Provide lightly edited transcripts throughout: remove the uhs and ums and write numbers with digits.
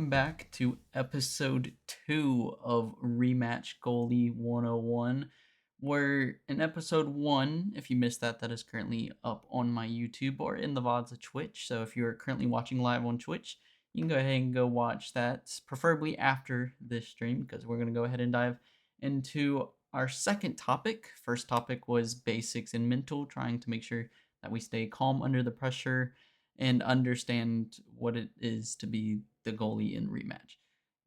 welcome back to episode 2 of Rematch Goalie 101. Where in episode 1, if you missed that, that is currently up on my YouTube or in the VODs of Twitch. So if you're currently watching live on Twitch, you can go ahead and go watch that, preferably after this stream, because we're going to go ahead and dive into our second topic. First topic was basics and mental, trying to make sure that we stay calm under the pressure and understand what it is to be the goalie in Rematch.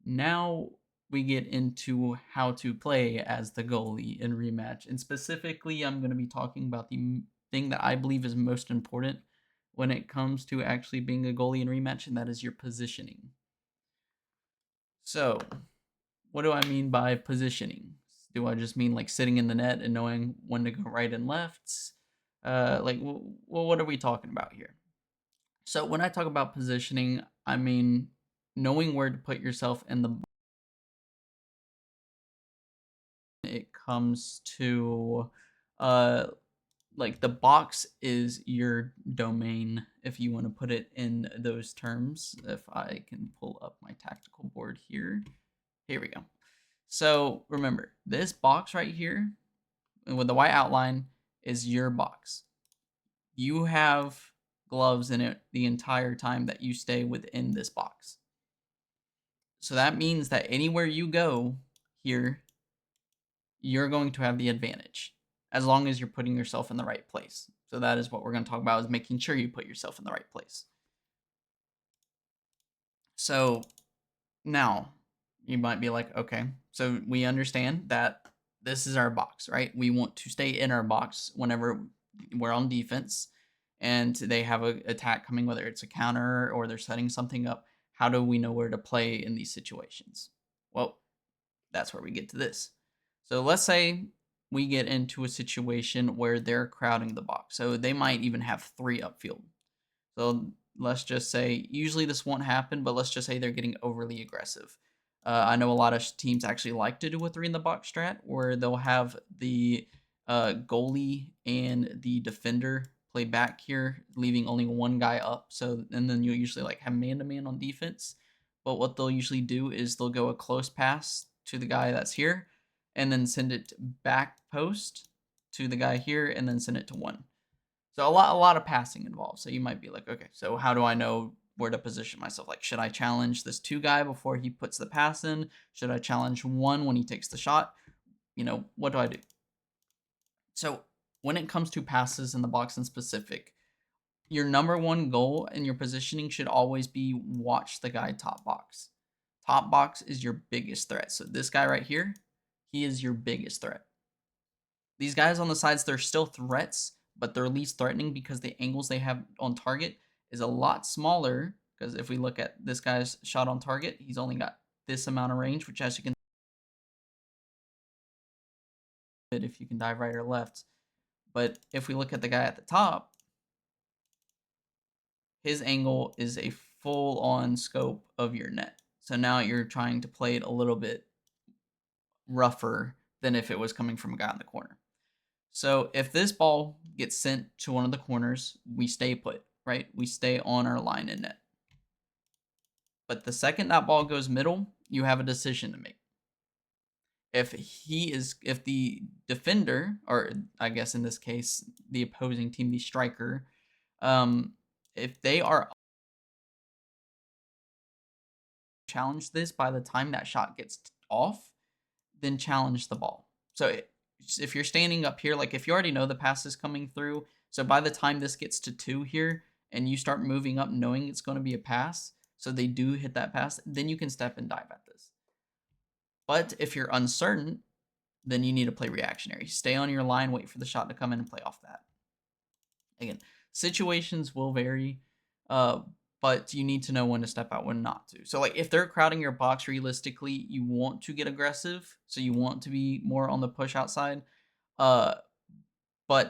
Now we get into how to play as the goalie in Rematch. And specifically, I'm going to be talking about the thing that I believe is most important when it comes to actually being a goalie in Rematch, and that is your positioning. So, what do I mean by positioning? Do I just mean like sitting in the net and knowing when to go right and left? What are we talking about here? So when I talk about positioning, I mean knowing where to put yourself in the it comes to uh like the box is your domain, if you want to put it in those terms. If I can pull up my tactical board here. Here we go. So remember, this box right here with the white outline is your box. You have gloves in it the entire time that you stay within this box. So that means that anywhere you go here, you're going to have the advantage as long as you're putting yourself in the right place. So that is what we're going to talk about, is making sure you put yourself in the right place. So now you might be like, okay, so we understand that this is our box, right? We want to stay in our box whenever we're on defense and they have an attack coming, whether it's a counter or they're setting something up. How do we know where to play in these situations? Well, that's where we get to this. So let's say we get into a situation where they're crowding the box. So they might even have 3 upfield. So let's just say, usually this won't happen, but let's just say they're getting overly aggressive. I know a lot of teams actually like to do a 3 in the box strat, where they'll have the goalie and the defender play back here, leaving only one guy up. So, and then you'll usually like have man-to-man on defense. But what they'll usually do is they'll go a close pass to the guy that's here, and then send it back post to the guy here, and then send it to 1. So a lot of passing involved. So you might be like, okay, so how do I know where to position myself? Like, should I challenge this 2 guy before he puts the pass in? Should I challenge 1 when he takes the shot? You know, what do I do? So when it comes to passes in the box in specific, your number 1 goal and your positioning should always be watch the guy top box. Top box is your biggest threat. So this guy right here, he is your biggest threat. These guys on the sides, they're still threats, but they're least threatening because the angles they have on target is a lot smaller. Because if we look at this guy's shot on target, he's only got this amount of range, which, as you can see, if you can dive right or left. But if we look at the guy at the top, his angle is a full-on scope of your net. So now you're trying to play it a little bit rougher than if it was coming from a guy in the corner. So if this ball gets sent to one of the corners, we stay put, right? We stay on our line in net. But the second that ball goes middle, you have a decision to make. If the defender, or I guess in this case, the opposing team, the striker, if they are challenge this by the time that shot gets off, then challenge the ball. So if you're standing up here, like if you already know the pass is coming through, so by the time this gets to 2 here and you start moving up knowing it's going to be a pass, so they do hit that pass, then you can step and dive at this. But if you're uncertain, then you need to play reactionary. Stay on your line, wait for the shot to come in and play off that. Again, situations will vary, but you need to know when to step out, when not to. So like if they're crowding your box, realistically, you want to get aggressive. So you want to be more on the push outside. But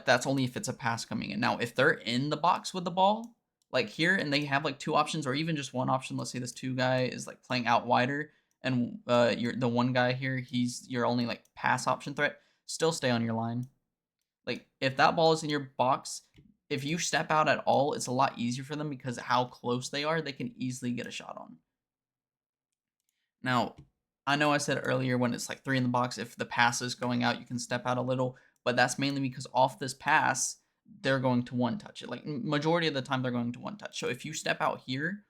that's only if it's a pass coming in. Now, if they're in the box with the ball, like here, and they have like 2 options or even just 1 option, let's say this 2 guy is like playing out wider, and you're the 1 guy here, he's your only like pass option threat, still stay on your line. Like if that ball is in your box, if you step out at all, it's a lot easier for them because how close they are, they can easily get a shot on. Now, I know I said earlier when it's like 3 in the box, if the pass is going out, you can step out a little, but that's mainly because off this pass, they're going to one touch it. Like majority of the time, they're going to one touch. So if you step out here,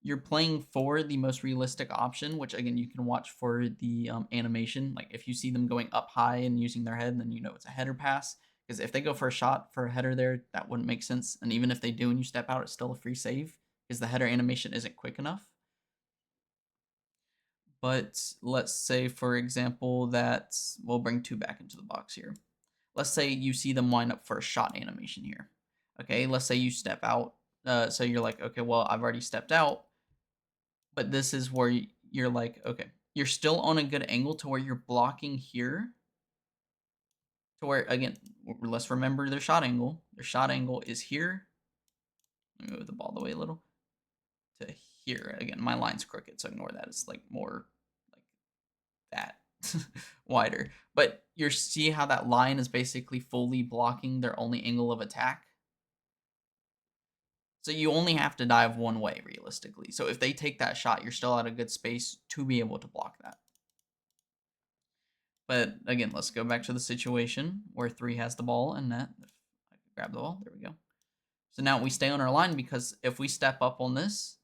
you're playing for the most realistic option, which again you can watch for the animation. Like if you see them going up high and using their head, then you know it's a header pass. Because if they go for a shot for a header there, that wouldn't make sense. And even if they do and you step out, it's still a free save because the header animation isn't quick enough. But let's say, for example, that we'll bring two back into the box here. Let's say you see them line up for a shot animation here. Okay, let's say you step out. So you're like, okay, well, I've already stepped out, but this is where you're like, okay, you're still on a good angle to where you're blocking here. To where, again, let's remember their shot angle. Their shot angle is here. Let me move the ball the way a little. To here. Again, my line's crooked, so ignore that. It's like more like that wider. But you see how that line is basically fully blocking their only angle of attack? So you only have to dive one way, realistically. So if they take that shot, you're still at a good space to be able to block that. But again, let's go back to the situation where 3 has the ball and net. If I could grab the ball, there we go. So now we stay on our line because if we step up on this,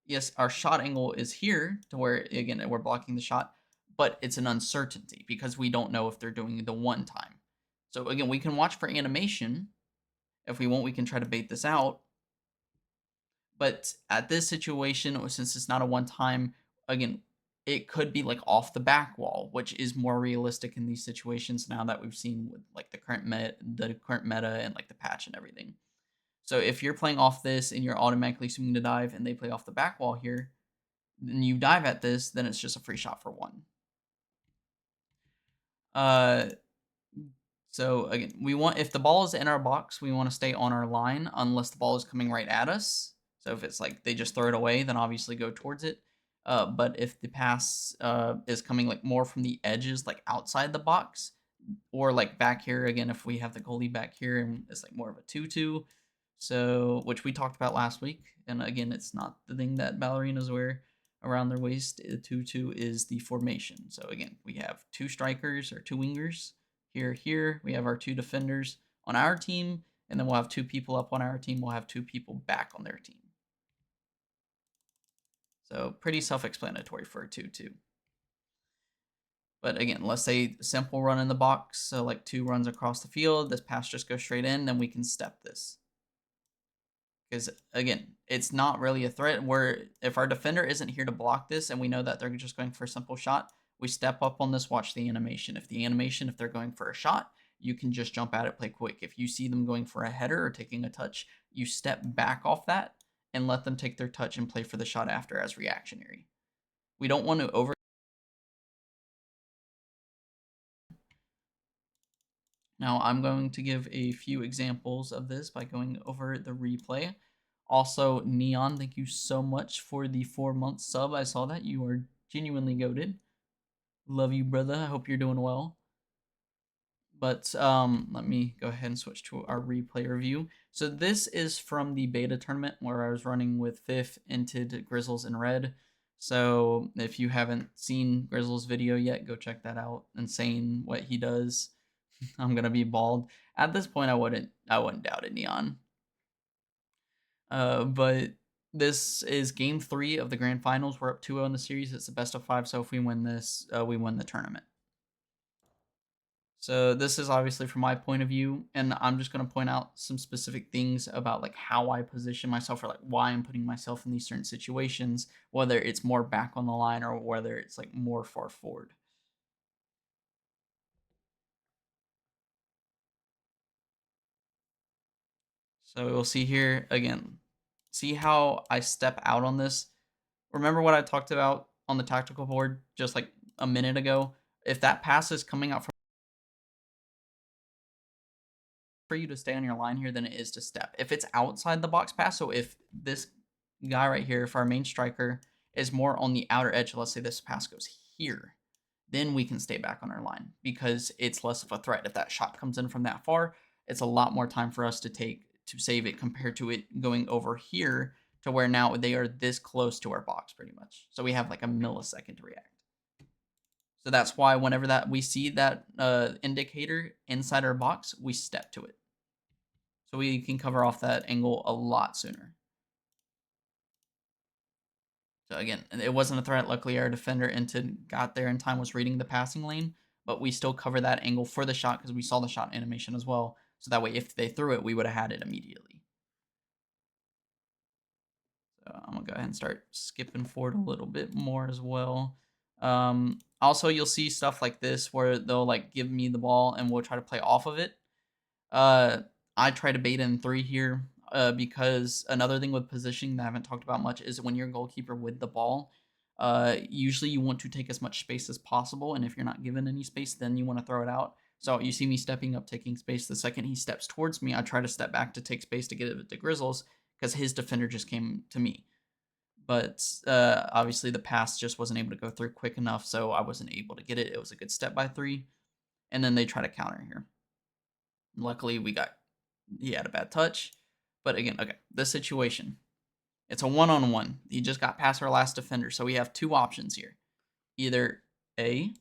yes, our shot angle is here to where, again, we're blocking the shot, but it's an uncertainty because we don't know if they're doing the one time. So again, we can watch for animation. If we want, we can try to bait this out. But at this situation, since it's not a one time, again, it could be like off the back wall, which is more realistic in these situations now that we've seen with like the current meta and like the patch and everything. So if you're playing off this and you're automatically swinging to dive and they play off the back wall here, then you dive at this, then it's just a free shot for 1. Uh, so again, we want, if the ball is in our box, we want to stay on our line unless the ball is coming right at us. So if it's like they just throw it away, then obviously go towards it. But if the pass is coming like more from the edges, like outside the box, or like back here again, if we have the goalie back here and it's like more of a 2-2, so which we talked about last week, and again, it's not the thing that ballerinas wear around their waist. The 2-2 is the formation. So again, we have 2 strikers or 2 wingers here. We have our 2 defenders on our team, and then we'll have 2 people up on our team. We'll have 2 people back on their team. So pretty self-explanatory for a 2-2. But again, let's say simple run in the box, so like 2 runs across the field, this pass just goes straight in, then we can step this. Because again, it's not really a threat where if our defender isn't here to block this and we know that they're just going for a simple shot, we step up on this, watch the animation. If they're going for a shot, you can just jump at it, play quick. If you see them going for a header or taking a touch, you step back off that and let them take their touch and play for the shot after as reactionary. We don't want to over. Now I'm going to give a few examples of this by going over the replay. Also, Neon, thank you so much for the 4-month sub. I saw that. You are genuinely goated. Love you, brother. I hope you're doing well. But let me go ahead and switch to our replay review. So this is from the beta tournament where I was running with Fifth, Inted, Grizzles, and Red. So if you haven't seen Grizzles' video yet, go check that out. Insane what he does. I'm gonna be bald. At this point, I wouldn't doubt it, Neon. But this is game 3 of the grand finals. We're up 2-0 in the series. It's the best of 5. So if we win this, we win the tournament. So this is obviously from my point of view, and I'm just going to point out some specific things about like how I position myself or like why I'm putting myself in these certain situations, whether it's more back on the line or whether it's like more far forward. So we'll see here again. See how I step out on this? Remember what I talked about on the tactical board just like a minute ago? If that pass is coming out from for you to stay on your line here than it is to step. If it's outside the box pass, so if this guy right here, if our main striker is more on the outer edge, let's say this pass goes here, then we can stay back on our line because it's less of a threat. If that shot comes in from that far, it's a lot more time for us to save it compared to it going over here to where now they are this close to our box pretty much. So we have like a millisecond to react. So that's why whenever that we see that indicator inside our box, we step to it. So we can cover off that angle a lot sooner. So again, it wasn't a threat. Luckily, our defender got there in time, was reading the passing lane, but we still cover that angle for the shot because we saw the shot animation as well. So that way, if they threw it, we would have had it immediately. So I'm gonna go ahead and start skipping forward a little bit more as well. Also, you'll see stuff like this where they'll like give me the ball and we'll try to play off of it. I try to bait in 3 here because another thing with positioning that I haven't talked about much is when you're a goalkeeper with the ball, usually you want to take as much space as possible. And if you're not given any space, then you want to throw it out. So you see me stepping up, taking space. The second he steps towards me, I try to step back to take space to get it to Grizzles because his defender just came to me. But obviously the pass just wasn't able to go through quick enough, so I wasn't able to get it. It was a good step by 3. And then they try to counter here. Luckily, he had a bad touch. But again, okay, this situation, it's a one-on-one. He just got past our last defender, so we have 2 options here. Either A,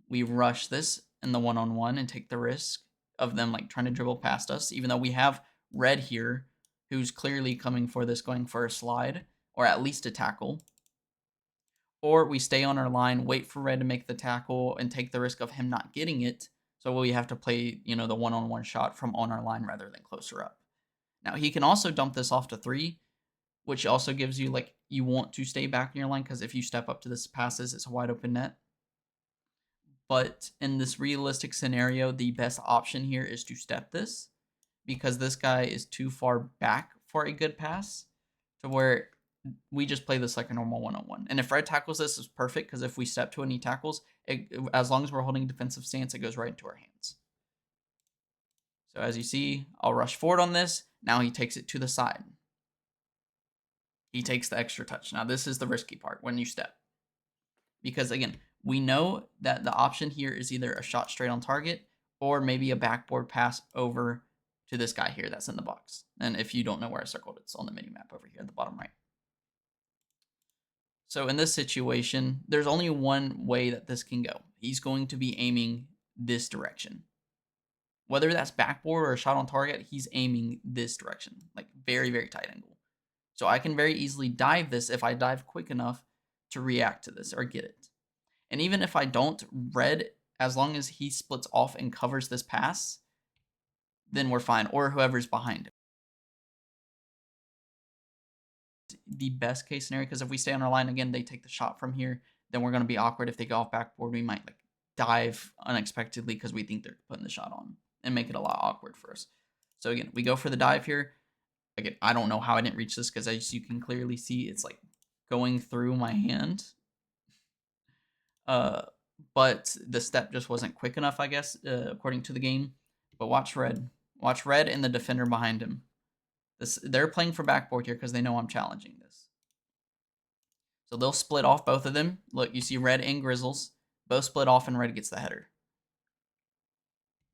we rush this in the one-on-one and take the risk of them like trying to dribble past us, even though we have Red here, who's clearly coming for this, going for a slide, or at least a tackle. Or we stay on our line, wait for Red to make the tackle, and take the risk of him not getting it. So we have to play, the one-on-one shot from on our line rather than closer up. Now, he can also dump this off to 3, which also gives you, like, you want to stay back in your line because if you step up to this passes, it's a wide open net. But in this realistic scenario, the best option here is to step this because this guy is too far back for a good pass to where we just play this like a normal one-on-one. And if Red tackles this, it's perfect because if we step to any tackles, as long as we're holding defensive stance, it goes right into our hands. So as you see, I'll rush forward on this. Now he takes it to the side. He takes the extra touch. Now this is the risky part when you step. Because again, we know that the option here is either a shot straight on target or maybe a backboard pass over to this guy here that's in the box. And if you don't know where I circled, it's on the mini map over here at the bottom right. So in this situation, there's only one way that this can go. He's going to be aiming this direction. Whether that's backboard or a shot on target, he's aiming this direction, like very, very tight angle. So I can very easily dive this if I dive quick enough to react to this or get it. And even if I don't, Red, as long as he splits off and covers this pass, then we're fine, or whoever's behind him. The best case scenario, because if we stay on our line again, they take the shot from here, then we're going to be awkward. If they go off backboard, we might like dive unexpectedly because we think they're putting the shot on and make it a lot awkward for us. So again, we go for the dive here. Again, I don't know how I didn't reach this because as you can clearly see, it's like going through my hand. But the step just wasn't quick enough, I guess, according to the game. But watch Red. Watch Red and the defender behind him. They're playing for backboard here because they know I'm challenging this. So they'll split off both of them. Look, you see Red and Grizzles. Both split off and Red gets the header.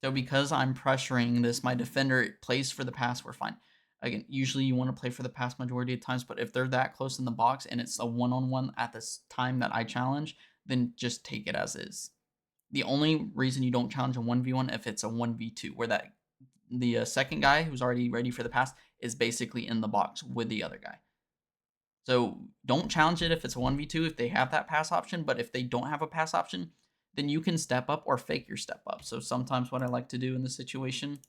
So because I'm pressuring this, my defender plays for the pass, we're fine. Again, usually you want to play for the pass majority of times, but if they're that close in the box and it's a one-on-one at this time that I challenge, then just take it as is. The only reason you don't challenge a 1v1 if it's a 1v2, where the second guy who's already ready for the pass is basically in the box with the other guy. So don't challenge it if it's a 1v2 if they have that pass option, but if they don't have a pass option, then you can step up or fake your step up. So sometimes what I like to do in this situation,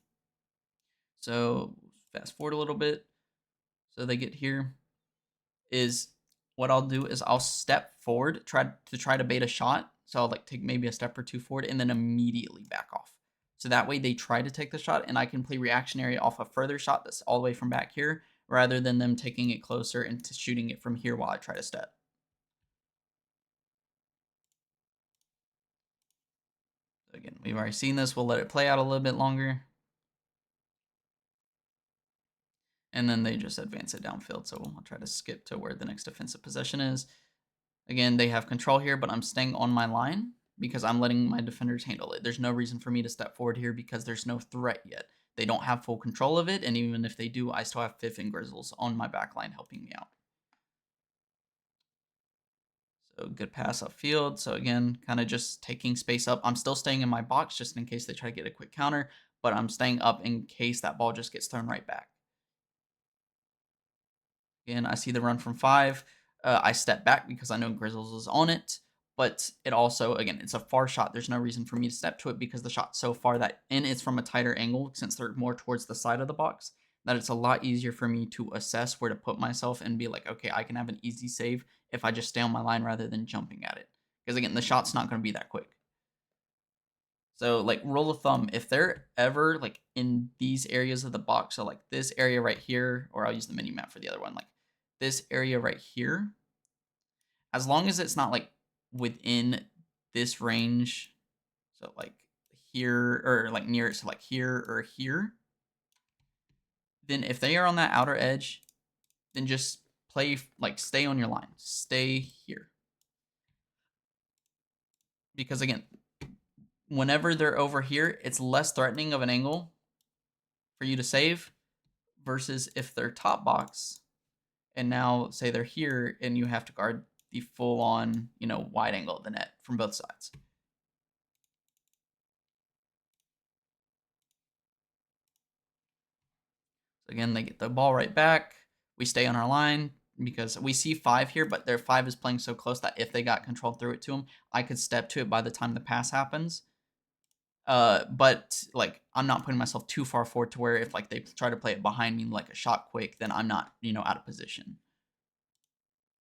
so fast forward a little bit, so they get here, is what I'll do is I'll step forward, try to bait a shot. So I'll like take maybe a step or 2 forward and then immediately back off. So that way they try to take the shot and I can play reactionary off a further shot that's all the way from back here rather than them taking it closer and shooting it from here while I try to step. Again, we've already seen this. We'll let it play out a little bit longer. And then they just advance it downfield. So I'll try to skip to where the next defensive possession is. Again, they have control here, but I'm staying on my line because I'm letting my defenders handle it. There's no reason for me to step forward here because there's no threat yet. they don't have full control of it, and even if they do, I still have Fifth and Grizzles on my back line helping me out. So good pass upfield. So again, kind of just taking space up. I'm still staying in my box just in case they try to get a quick counter, but I'm staying up in case that ball just gets thrown right back. Again, I see the run from 5. I step back because I know Grizzles is on it, but it also, again, it's a far shot. There's no reason for me to step to it because the shot's so far that, and it's from a tighter angle since they're more towards the side of the box, that it's a lot easier for me to assess where to put myself and be like, okay, I can have an easy save if I just stay on my line rather than jumping at it. Because again, the shot's not going to be that quick. So like rule of thumb, if they're ever like in these areas of the box, so like this area right here, or I'll use the mini map for the other one, like this area right here, as long as it's not like within this range, so like here or like near it, so like here or here, then if they are on that outer edge, then just play, like stay on your line, stay here. Because again, whenever they're over here, it's less threatening of an angle for you to save versus if they're top box and now say they're here and you have to guard the full on, wide angle of the net from both sides. So again, they get the ball right back. We stay on our line because we see 5 here, but their 5 is playing so close that if they got control through it to them, I could step to it by the time the pass happens. But like I'm not putting myself too far forward to where if like they try to play it behind me like a shot quick, then I'm not, out of position.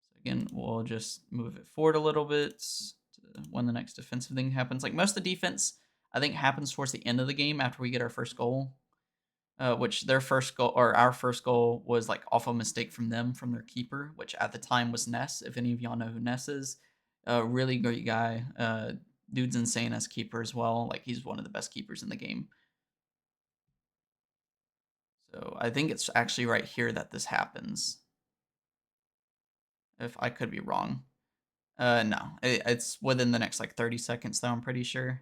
So again, we'll just move it forward a little bit to when the next defensive thing happens. Like most of the defense, I think happens towards the end of the game after we get our first goal. Which their first goal or our first goal was like off a mistake from them from their keeper, which at the time was Ness. If any of y'all know who Ness is, a really great guy. Dude's insane as keeper as well. Like he's one of the best keepers in the game. So I think it's actually right here that this happens. If I could be wrong. No, it's within the next like 30 seconds though, I'm pretty sure.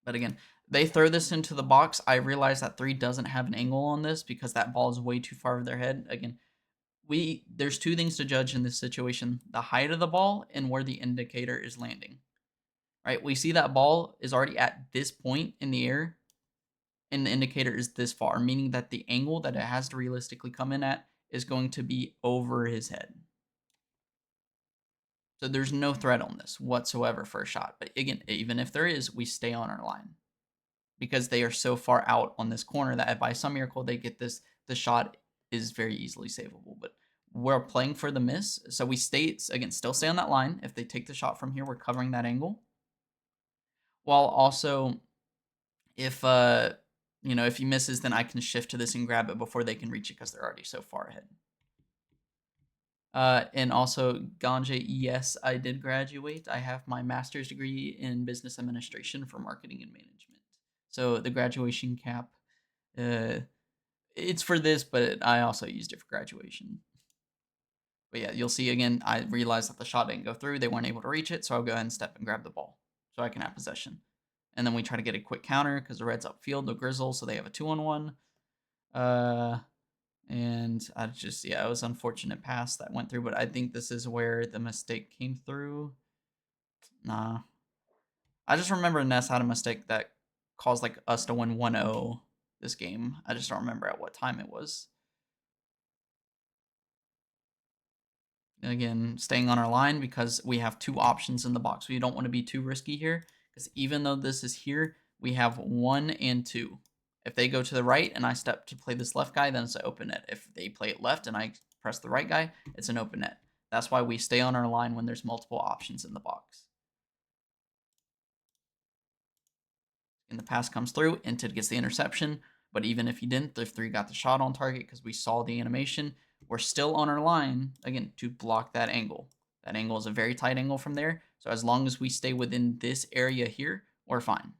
But again, they throw this into the box. I realize that 3 doesn't have an angle on this because that ball is way too far over their head. Again, there's 2 things to judge in this situation: the height of the ball and where the indicator is landing. Right? We see that ball is already at this point in the air, and the indicator is this far, meaning that the angle that it has to realistically come in at is going to be over his head. So there's no threat on this whatsoever for a shot. But again, even if there is, we stay on our line because they are so far out on this corner that if by some miracle they get this, the shot is very easily savable. But we're playing for the miss, so we stay, again, still stay on that line. If they take the shot from here, we're covering that angle. While also, if if he misses, then I can shift to this and grab it before they can reach it because they're already so far ahead. And also, Ganje, yes, I did graduate. I have my master's degree in business administration for marketing and management. So the graduation cap, it's for this, but I also used it for graduation. But yeah, you'll see again, I realized that the shot didn't go through. They weren't able to reach it, so I'll go ahead and step and grab the ball so I can have possession. And then we try to get a quick counter because the Reds upfield, the Grizzles, so they have a 2-on-1. And I just, it was unfortunate pass that went through, but I think this is where the mistake came through. Nah. I just remember Ness had a mistake that caused like us to win 1-0 this game. I just don't remember at what time it was. Again, staying on our line because we have 2 options in the box. We don't want to be too risky here because even though this is here, we have 1 and 2. If they go to the right and I step to play this left guy, then it's an open net. If they play it left and I press the right guy, it's an open net. That's why we stay on our line when there's multiple options in the box. And the pass comes through, Inted gets the interception, but even if he didn't, the 3 got the shot on target because we saw the animation. We're still on our line, again, to block that angle. That angle is a very tight angle from there, so as long as we stay within this area here, we're fine.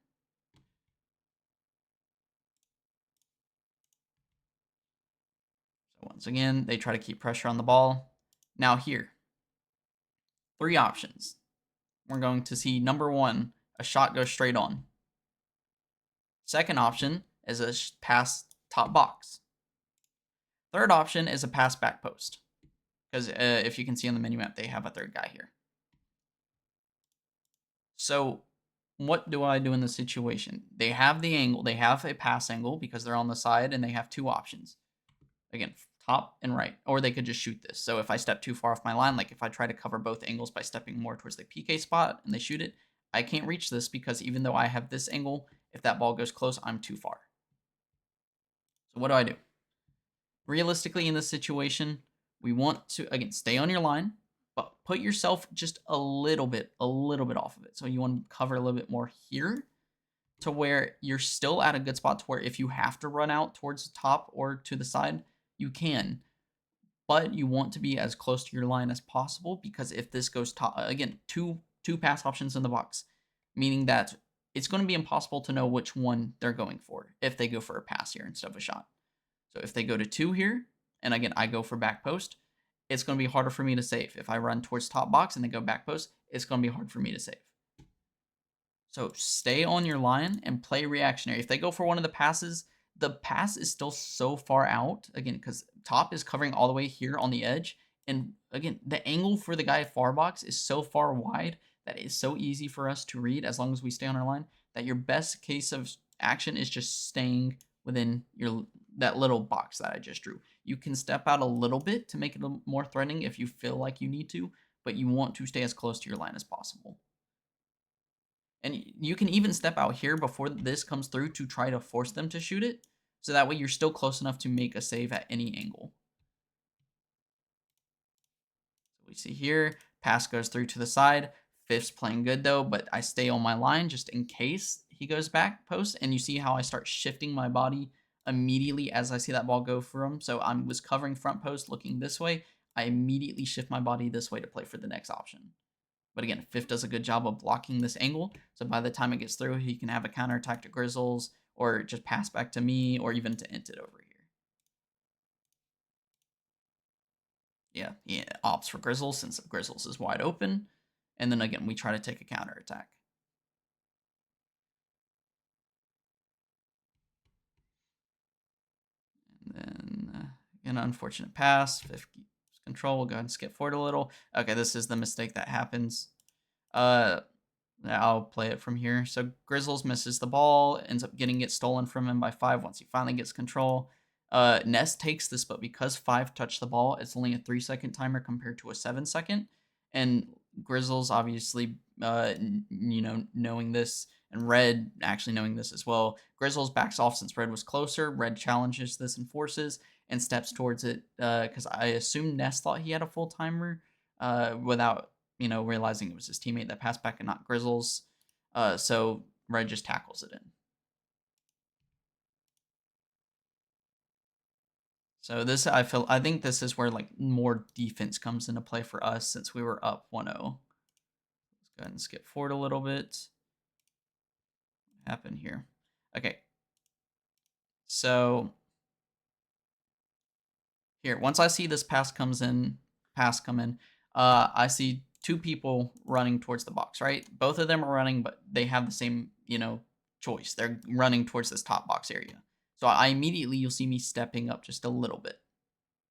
So once again, they try to keep pressure on the ball. Now here, 3 options. We're going to see number 1, a shot goes straight on. Second option is a pass top box. Third option is a pass back post. Because if you can see on the menu map, they have a third guy here. So what do I do in this situation? They have the angle. They have a pass angle because they're on the side, and they have two options. Again, top and right. Or they could just shoot this. So if I step too far off my line, like if I try to cover both angles by stepping more towards the PK spot and they shoot it, I can't reach this because even though I have this angle, if that ball goes close, I'm too far. So what do? Realistically, in this situation, we want to, again, stay on your line, but put yourself just a little bit off of it. So you want to cover a little bit more here to where you're still at a good spot to where if you have to run out towards the top or to the side, you can. But you want to be as close to your line as possible because if this goes top, again, two pass options in the box, meaning that it's going to be impossible to know which one they're going for if they go for a pass here instead of a shot. So if they go to 2 here, and again, I go for back post, it's going to be harder for me to save. If I run towards top box and they go back post, it's going to be hard for me to save. So stay on your line and play reactionary. If they go for one of the passes, the pass is still so far out, again, because top is covering all the way here on the edge. And again, the angle for the guy far box is so far wide that it's so easy for us to read as long as we stay on our line that your best case of action is just staying within that little box that I just drew. You can step out a little bit to make it more threatening if you feel like you need to, but you want to stay as close to your line as possible. And you can even step out here before this comes through to try to force them to shoot it. So that way you're still close enough to make a save at any angle. So we see here, pass goes through to the side. Fifth's playing good though, but I stay on my line just in case he goes back post. And you see how I start shifting my body immediately as I see that ball go for him. So I was covering front post looking this way. I immediately shift my body this way to play for the next option. But again, Fifth does a good job of blocking this angle. So by the time it gets through, he can have a counterattack to Grizzles or just pass back to me or even to int it over here. Yeah, he opts for Grizzles since Grizzles is wide open. And then again, we try to take a counterattack. And then an unfortunate pass. Fifth keeps control. We'll go ahead and skip forward a little. Okay, this is the mistake that happens. I'll play it from here. So Grizzles misses the ball, ends up getting it stolen from him by 5 once he finally gets control. Nest takes this, but because 5 touched the ball, it's only a 3-second timer compared to a 7-second. And Grizzles obviously, knowing this, and Red actually knowing this as well. Grizzles backs off since Red was closer. Red challenges this and forces and steps towards it because I assume Nest thought he had a full timer without realizing it was his teammate that passed back and not Grizzles. So Red just tackles it in. So I think this is where like more defense comes into play for us since we were up 1-0. Let's go ahead and skip forward a little bit. What happened here? Okay. So here, once I see this pass come in, I see 2 people running towards the box, right? Both of them are running, but they have the same, choice. They're running towards this top box area. So you'll see me stepping up just a little bit.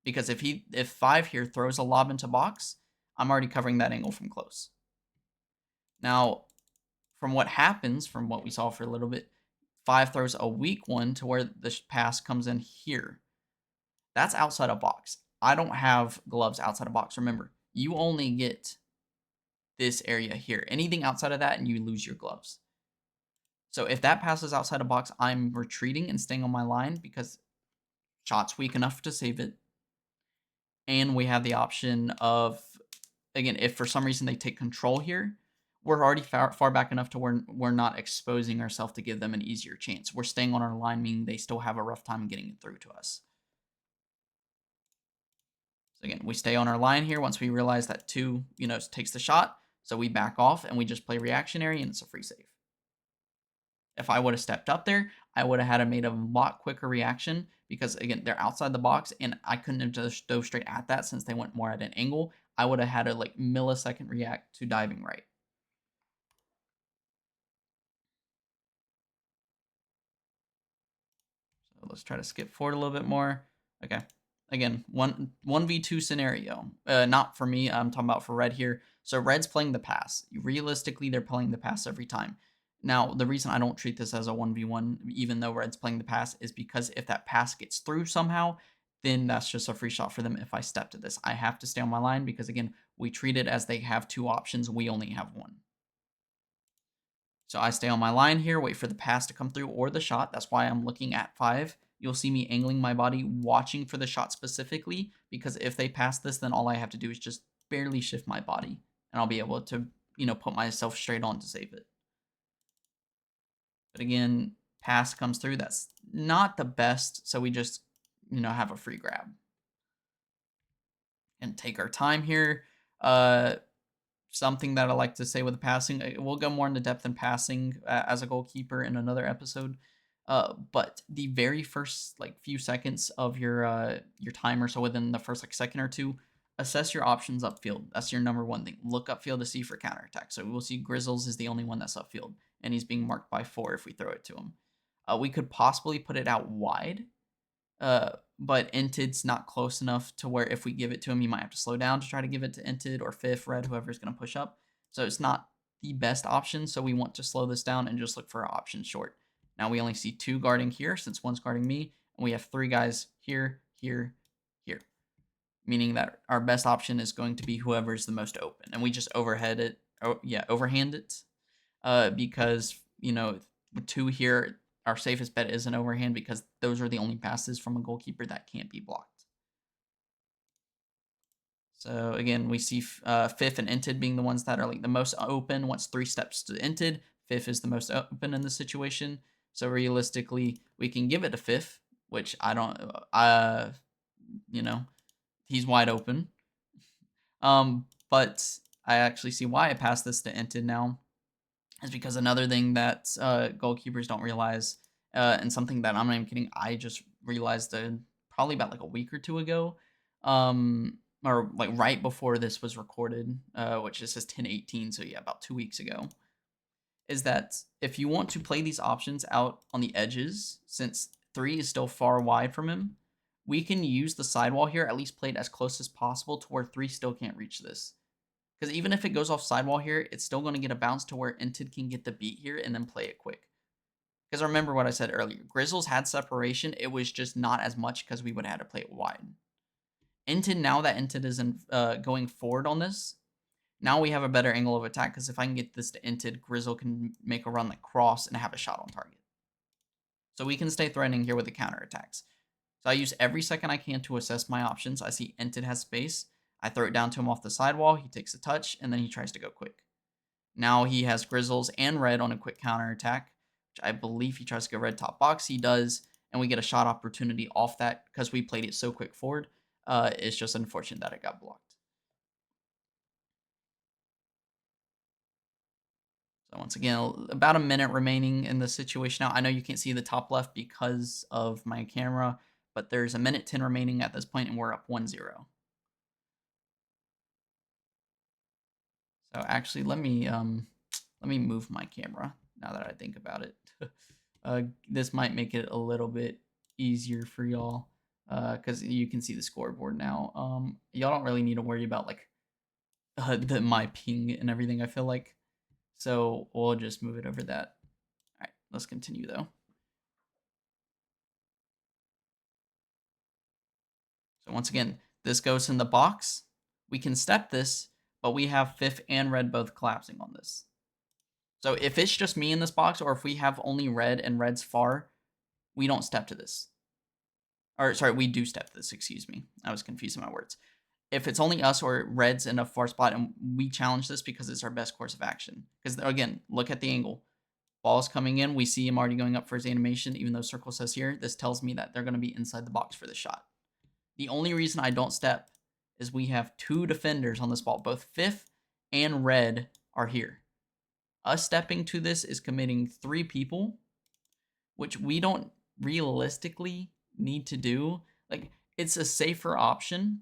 Because if 5 here throws a lob into box, I'm already covering that angle from close. Now, from what we saw for a little bit, 5 throws a weak one to where the pass comes in here. That's outside of box. I don't have gloves outside of box. Remember, you only get this area here. Anything outside of that and you lose your gloves. So if that passes outside of box, I'm retreating and staying on my line because shot's weak enough to save it. And we have the option of, again, if for some reason they take control here, we're already far back enough to where we're not exposing ourselves to give them an easier chance. We're staying on our line, meaning they still have a rough time getting it through to us. So again, we stay on our line here once we realize that 2, takes the shot. So we back off and we just play reactionary and it's a free save. If I would have stepped up there, I would have had made a lot quicker reaction because, again, they're outside the box and I couldn't have just dove straight at that since they went more at an angle. I would have had a millisecond react to diving right. let's try to skip forward a little bit more. Okay. Again, 1v2 scenario. Not for me. I'm talking about for red here. So red's playing the pass. Realistically, they're playing the pass every time. Now, the reason I don't treat this as a 1v1, even though red's playing the pass, is because if that pass gets through somehow, then that's just a free shot for them if I step to this. I have to stay on my line because, again, we treat it as they have two options. We only have one. So I stay on my line here, wait for the pass to come through or the shot. That's why I'm looking at 5. You'll see me angling my body, watching for the shot specifically, because if they pass this, then all I have to do is just barely shift my body, and I'll be able to, put myself straight on to save it. But again, pass comes through. That's not the best, so we just, have a free grab. And take our time here. Something that I like to say with the passing, we'll go more into depth in passing as a goalkeeper in another episode. But the very first few seconds of your timer, so within the first second or two, assess your options upfield. That's your number one thing. Look upfield to see for counterattack. So we'll see Grizzles is the only one that's upfield, and he's being marked by 4 if we throw it to him. We could possibly put it out wide, but Intid's not close enough to where if we give it to him, he might have to slow down to try to give it to Intid or Fifth, Red, whoever's going to push up. So it's not the best option, so we want to slow this down and just look for our option short. Now we only see 2 guarding here since one's guarding me, and we have 3 guys here, here, here. Meaning that our best option is going to be whoever's the most open. And we just overhand it, because, with 2 here, our safest bet is an overhand because those are the only passes from a goalkeeper that can't be blocked. So again, we see Fifth and Intid being the ones that are the most open. Once 3 steps to Intid, Fifth is the most open in this situation. So realistically, we can give it to Fifth, which I don't, he's wide open. But I actually see why I passed this to Intid now. Is because another thing that goalkeepers don't realize, and something that I'm not even kidding, I just realized probably about a week or 2 ago, or right before this was recorded, which just says 10/18, so yeah, about 2 weeks ago, is that if you want to play these options out on the edges, since 3 is still far wide from him, we can use the sidewall here, at least play it as close as possible to where 3 still can't reach this. Because even if it goes off sidewall here, it's still going to get a bounce to where Intid can get the beat here and then play it quick. Because remember what I said earlier. Grizzles had separation. It was just not as much because we would have had to play it wide. Intid, now that Intid is going forward on this, now we have a better angle of attack. Because if I can get this to Intid, Grizzle can make a run cross and have a shot on target. So we can stay threatening here with the counterattacks. So I use every second I can to assess my options. I see Intid has space. I throw it down to him off the sidewall. He takes a touch, and then he tries to go quick. Now he has Grizzles and Red on a quick counterattack, which I believe he tries to go red top box. He does, and we get a shot opportunity off that because we played it so quick forward. It's just unfortunate that it got blocked. So once again, about a minute remaining in the situation now. I know you can't see the top left because of my camera, but there's a minute 10 remaining at this point, and we're up 1-0. So actually, let me move my camera now that I think about it. This might make it a little bit easier for y'all because you can see the scoreboard now. Y'all don't really need to worry about my ping and everything, I feel like. So we'll just move it over that. All right, let's continue though. So once again, this goes in the box. We can step this, but we have Fifth and Red both collapsing on this. So if it's just me in this box, or if we have only Red and Red's far, we don't step to this. Or sorry, we do step to this, excuse me. I was confusing my words. If it's only us or Red's in a far spot, and we challenge this because it's our best course of action. Because again, look at the angle. Ball's coming in. We see him already going up for his animation, even though circle says here. This tells me that they're going to be inside the box for the shot. The only reason I don't step is we have 2 defenders on this ball. Both Fifth and Red are here. Us stepping to this is committing 3 people, which we don't realistically need to do. It's a safer option,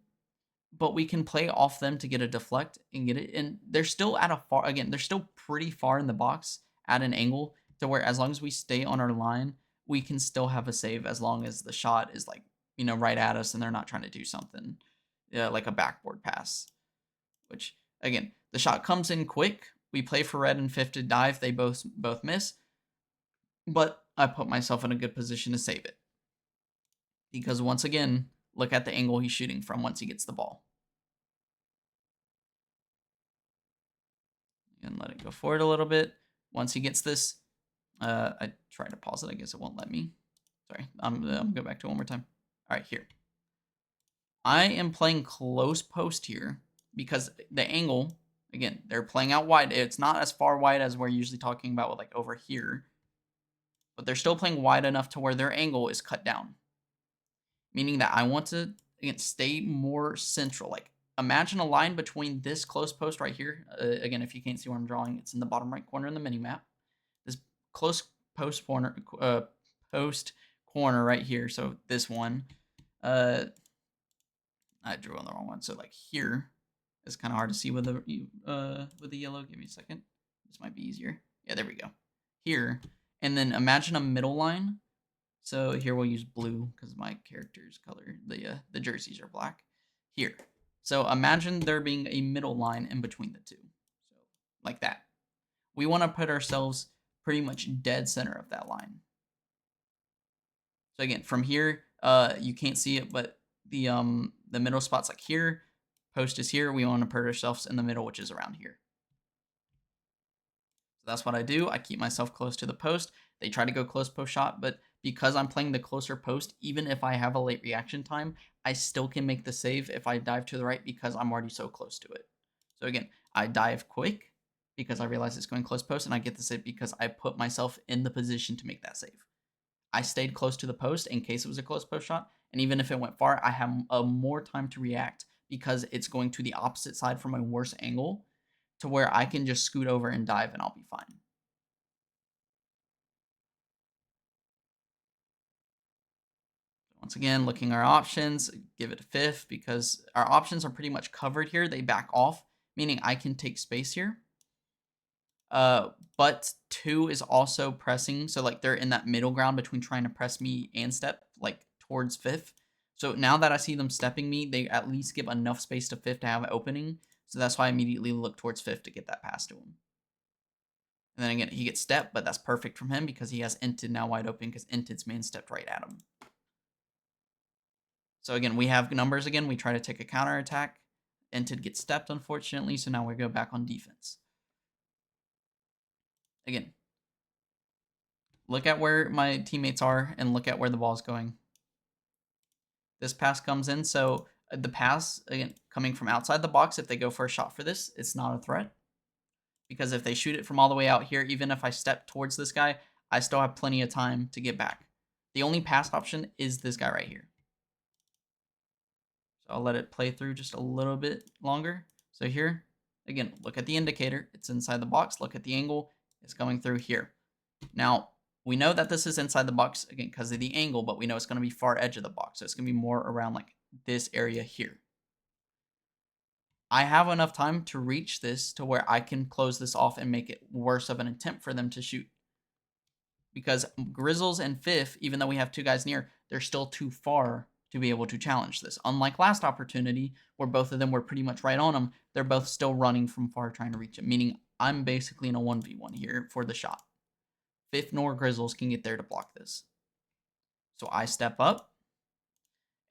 but we can play off them to get a deflect and get it. And they're still they're still pretty far in the box at an angle to where as long as we stay on our line, we can still have a save as long as the shot is like, right at us and they're not trying to do something like a backboard pass, which again, the shot comes in quick. We play for red and fifth to dive. They both miss, but I put myself in a good position to save it. Because once again, look at the angle he's shooting from once he gets the ball. And let it go forward a little bit. Once he gets this, I tried to pause it. I guess it won't let me. Sorry, I'm going to go back to it one more time. All right, here. I am playing close post here because the angle, again, they're playing out wide. It's not as far wide as we're usually talking about with like over here, but they're still playing wide enough to where their angle is cut down. Meaning that I want to, again, stay more central. Like, imagine a line between this close post right here. Again, if you can't see where I'm drawing, it's in the bottom right corner in the mini map. This close post corner right here. So this one, I drew on the wrong one. So like here, it's kind of hard to see with the yellow. Give me a second. This might be easier. Yeah, there we go. Here, and then imagine a middle line. So here we'll use blue because my character's color, the jerseys are black. Here. So imagine there being a middle line in between the two. So like that. We want to put ourselves pretty much dead center of that line. So again, from here, you can't see it, but the middle spot's like here, post is here. We want to put ourselves in the middle, which is around here. So that's what I do. I keep myself close to the post. They try to go close post shot, but because I'm playing the closer post, even if I have a late reaction time, I still can make the save if I dive to the right because I'm already so close to it. So again, I dive quick because I realize it's going close post, and I get the save because I put myself in the position to make that save. I stayed close to the post in case it was a close post shot, and even if it went far, I have more time to react because it's going to the opposite side from a worse angle to where I can just scoot over and dive and I'll be fine. Once again, looking at our options, give it a fifth because our options are pretty much covered here. They back off, meaning I can take space here. But 2 is also pressing, so like they're in that middle ground between trying to press me and step like towards fifth. So now that I see them stepping me, they at least give enough space to fifth to have an opening. So that's why I immediately look towards fifth to get that pass to him. And then again, he gets stepped, but that's perfect from him because he has Inted now wide open because Inted's man stepped right at him. So again, we have numbers again. We try to take a counter attack. Inted gets stepped, unfortunately, so now we go back on defense. Again, look at where my teammates are and look at where the ball is going. This pass comes in, so the pass, again, coming from outside the box, if they go for a shot for this, it's not a threat. Because if they shoot it from all the way out here, even if I step towards this guy, I still have plenty of time to get back. The only pass option is this guy right here. So I'll let it play through just a little bit longer. So here, again, look at the indicator. It's inside the box. Look at the angle. It's going through here. Now, we know that this is inside the box, again, because of the angle, but we know it's going to be far edge of the box. So it's going to be more around like this area here. I have enough time to reach this to where I can close this off and make it worse of an attempt for them to shoot. Because Grizzles and Fifth, even though we have 2 guys near, they're still too far to be able to challenge this. Unlike last opportunity, where both of them were pretty much right on them, they're both still running from far trying to reach it, meaning I'm basically in a 1v1 here for the shot. Fifth nor Grizzles can get there to block this. So I step up.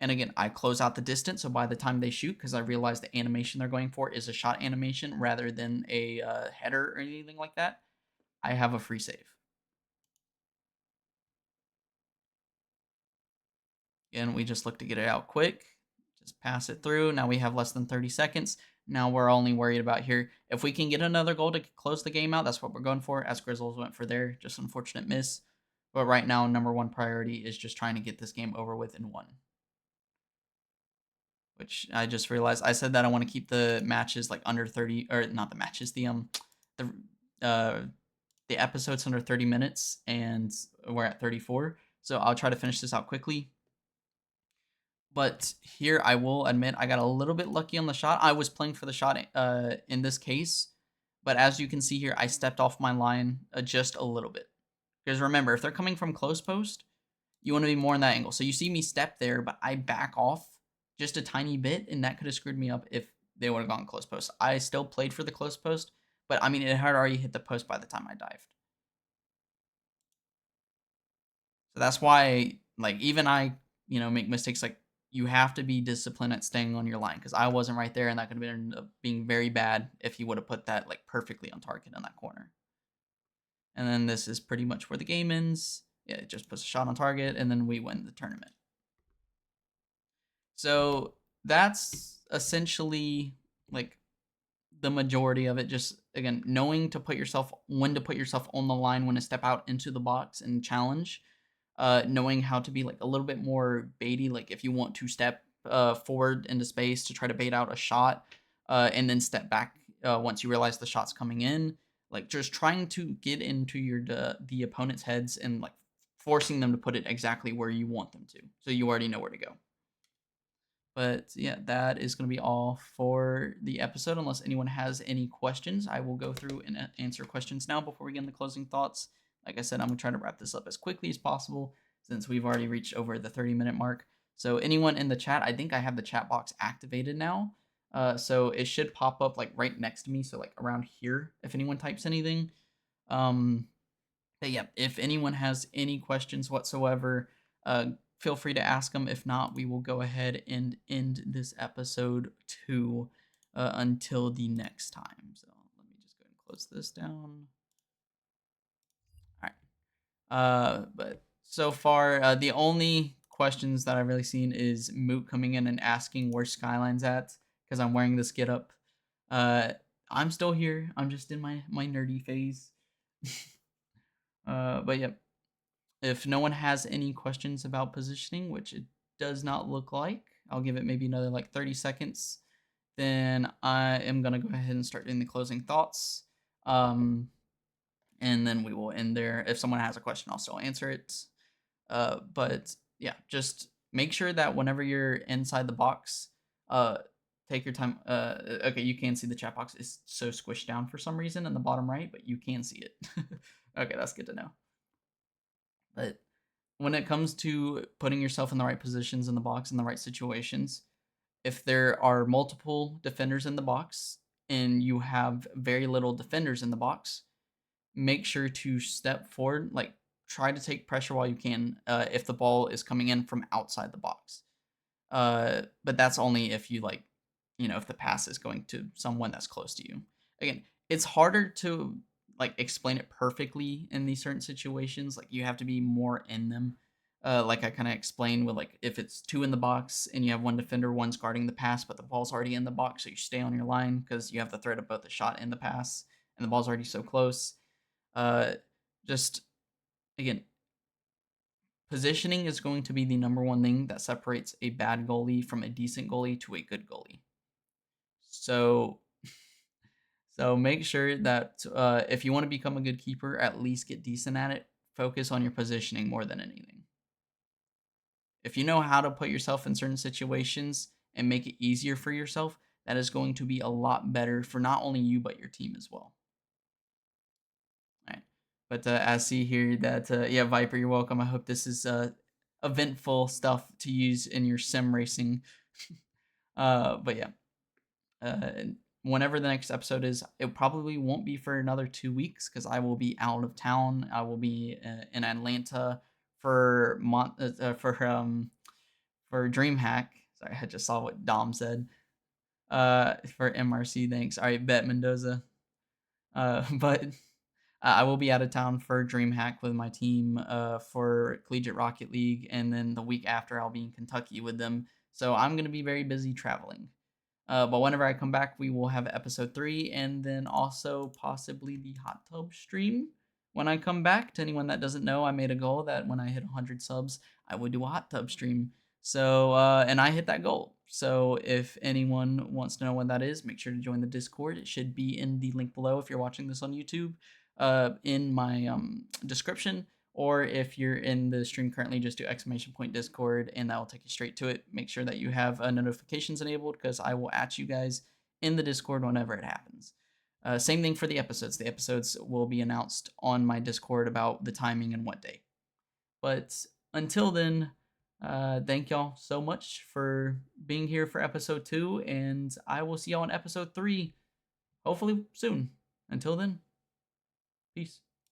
And again, I close out the distance, so by the time they shoot, because I realize the animation they're going for is a shot animation rather than a header or anything like that, I have a free save. Again, we just look to get it out quick. Just pass it through. Now we have less than 30 seconds. Now we're only worried about here. If we can get another goal to close the game out, that's what we're going for, as Grizzles went for their just unfortunate miss. But right now, number 1 priority is just trying to get this game over with in 1. Which I just realized I said that I want to keep the matches like under 30, or not the matches, the episodes under 30 minutes, and we're at 34. So I'll try to finish this out quickly. But here I will admit I got a little bit lucky on the shot. I was playing for the shot in this case, but as you can see here, I stepped off my line just a little bit. Because remember, if they're coming from close post, You want to be more in that angle. So you see me step there, but I back off just a tiny bit, and that could have screwed me up if they would have gone close post. I still played for the close post, but I mean, it had already hit the post by the time I dived. So that's why, like, even I, make mistakes. Like, you have to be disciplined at staying on your line, because I wasn't right there, and that could have ended up being very bad if he would have put that like perfectly on target in that corner. And then this is pretty much where the game ends. Yeah, it just puts a shot on target, and then we win the tournament. So that's essentially like the majority of it. Just again, knowing to put yourself when to put yourself on the line, when to step out into the box and challenge. Knowing how to be like a little bit more baity, like if you want to step forward into space to try to bait out a shot, and then step back once you realize the shot's coming in. Like just trying to get into the opponent's heads and like forcing them to put it exactly where you want them to, so you already know where to go. But yeah, that is going to be all for the episode. Unless anyone has any questions, I will go through and answer questions now before we get into closing thoughts. Like I said, I'm going to try to wrap this up as quickly as possible since we've already reached over the 30-minute mark. So anyone in the chat, I think I have the chat box activated now. So it should pop up like right next to me. So like around here, if anyone types anything. But yeah, if anyone has any questions whatsoever, feel free to ask them. If not, we will go ahead and end this episode too until the next time. So let me just go ahead and close this down. All right. But so far, the only questions that I've really seen is Moot coming in and asking where Skyline's at because I'm wearing this get up. I'm still here. I'm just in my nerdy phase. But yeah, if no one has any questions about positioning, which it does not look like, I'll give it maybe another like 30 seconds. Then I am going to go ahead and start doing the closing thoughts. And then we will end there. If someone has a question, I'll still answer it. But yeah, just make sure that whenever you're inside the box, take your time. Okay, you can see the chat box is so squished down for some reason in the bottom right, but you can see it. Okay, that's good to know. But when it comes to putting yourself in the right positions in the box in the right situations, if there are multiple defenders in the box and you have very little defenders in the box, make sure to step forward, like try to take pressure while you can if the ball is coming in from outside the box. But that's only if you like, if the pass is going to someone that's close to you. Again, it's harder to like explain it perfectly in these certain situations. Like you have to be more in them. Like I kind of explained with like if it's two in the box and you have one defender, one's guarding the pass, but the ball's already in the box, so you stay on your line because you have the threat of both the shot and the pass, and the ball's already so close. Uh, just again, positioning is going to be the number one thing that separates a bad goalie from a decent goalie to a good goalie. So, so make sure that if you want to become a good keeper, at least get decent at it. Focus on your positioning more than anything. If you know how to put yourself in certain situations and make it easier for yourself, that is going to be a lot better for not only you but your team as well. All right. But I see here that yeah, Viper, you're welcome. I hope this is eventful stuff to use in your sim racing. But yeah, uh, whenever the next episode is, it probably won't be for another 2 weeks because I will be out of town. I will be in Atlanta for for DreamHack. Sorry, I just saw what Dom said. For MRC, thanks. All right, Bet Mendoza. But I will be out of town for DreamHack with my team for Collegiate Rocket League, and then the week after I'll be in Kentucky with them. So I'm going to be very busy traveling. But whenever I come back, we will have episode 3, and then also possibly the hot tub stream when I come back. To anyone that doesn't know, I made a goal that when I hit 100 subs, I would do a hot tub stream. So, and I hit that goal. So if anyone wants to know what that is, make sure to join the Discord. It should be in the link below if you're watching this on YouTube, in my description. Or if you're in the stream currently, just do !Discord and that will take you straight to it. Make sure that you have notifications enabled because I will at you guys in the Discord whenever it happens. Same thing for the episodes. The episodes will be announced on my Discord about the timing and what day. But until then, thank y'all so much for being here for episode 2, and I will see y'all in episode 3, hopefully soon. Until then, peace.